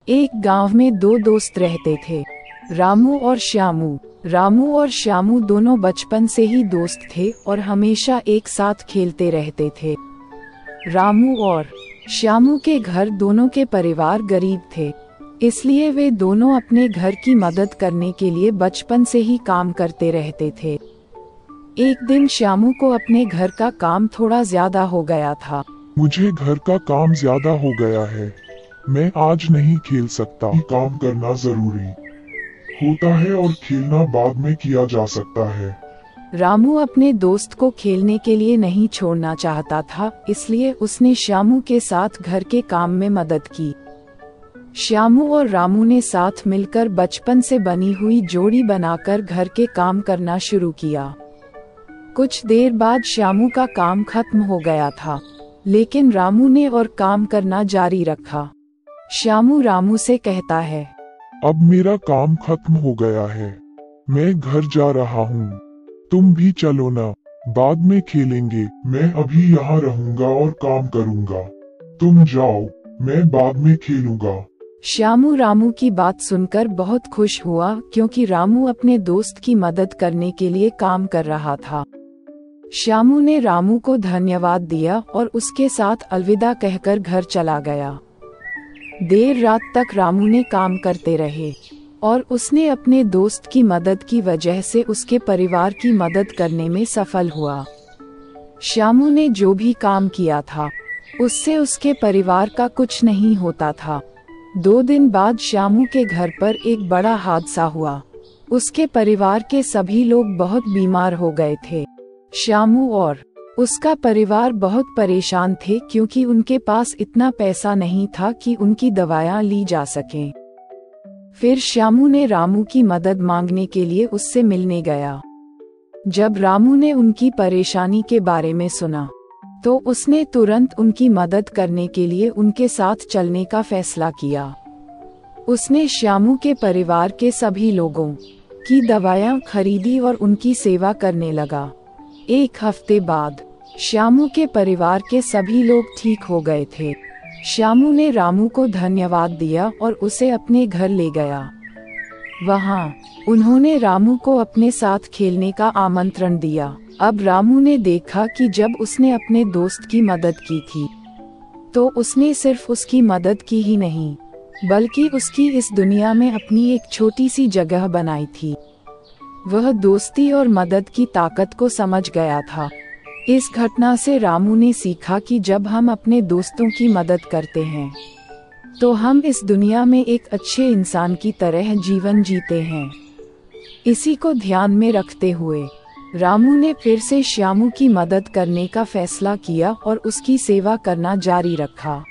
एक गांव में दो दोस्त रहते थे, रामू और श्यामू। रामू और श्यामू दोनों बचपन से ही दोस्त थे और हमेशा एक साथ खेलते रहते थे। रामू और श्यामू के घर दोनों के परिवार गरीब थे, इसलिए वे दोनों अपने घर की मदद करने के लिए बचपन से ही काम करते रहते थे। एक दिन श्यामू को अपने घर का काम थोड़ा ज्यादा हो गया था। मुझे घर का काम ज्यादा हो गया है, मैं आज नहीं खेल सकता। काम करना जरूरी होता है और खेलना बाद में किया जा सकता है। रामू अपने दोस्त को खेलने के लिए नहीं छोड़ना चाहता था, इसलिए उसने श्यामू के साथ घर के काम में मदद की। श्यामू और रामू ने साथ मिलकर बचपन से बनी हुई जोड़ी बनाकर घर के काम करना शुरू किया। कुछ देर बाद श्यामू का काम खत्म हो गया था, लेकिन रामू ने और काम करना जारी रखा। श्यामू रामू से कहता है, अब मेरा काम खत्म हो गया है, मैं घर जा रहा हूँ, तुम भी चलो ना, बाद में खेलेंगे। मैं अभी यहाँ रहूँगा और काम करूँगा, तुम जाओ, मैं बाद में खेलूँगा। श्यामू रामू की बात सुनकर बहुत खुश हुआ, क्योंकि रामू अपने दोस्त की मदद करने के लिए काम कर रहा था। श्यामू ने रामू को धन्यवाद दिया और उसके साथ अलविदा कहकर घर चला गया। देर रात तक रामू ने काम करते रहे और उसने अपने दोस्त की मदद की वजह से उसके परिवार की मदद करने में सफल हुआ। श्यामू ने जो भी काम किया था, उससे उसके परिवार का कुछ नहीं होता था। 2 दिन बाद श्यामू के घर पर एक बड़ा हादसा हुआ। उसके परिवार के सभी लोग बहुत बीमार हो गए थे। श्यामू और उसका परिवार बहुत परेशान थे, क्योंकि उनके पास इतना पैसा नहीं था कि उनकी दवाइयाँ ली जा सकें। फिर श्यामू ने रामू की मदद मांगने के लिए उससे मिलने गया। जब रामू ने उनकी परेशानी के बारे में सुना, तो उसने तुरंत उनकी मदद करने के लिए उनके साथ चलने का फैसला किया। उसने श्यामू के परिवार के सभी लोगों की दवाइयाँ खरीदी और उनकी सेवा करने लगा। 1 हफ्ते बाद श्यामू के परिवार के सभी लोग ठीक हो गए थे। श्यामू ने रामू को धन्यवाद दिया और उसे अपने घर ले गया। वहाँ उन्होंने रामू को अपने साथ खेलने का आमंत्रण दिया। अब रामू ने देखा कि जब उसने अपने दोस्त की मदद की थी, तो उसने सिर्फ उसकी मदद की ही नहीं, बल्कि उसकी इस दुनिया में अपनी एक छोटी सी जगह बनाई थी। वह दोस्ती और मदद की ताकत को समझ गया था। इस घटना से रामू ने सीखा कि जब हम अपने दोस्तों की मदद करते हैं, तो हम इस दुनिया में एक अच्छे इंसान की तरह जीवन जीते हैं। इसी को ध्यान में रखते हुए रामू ने फिर से श्यामू की मदद करने का फैसला किया और उसकी सेवा करना जारी रखा।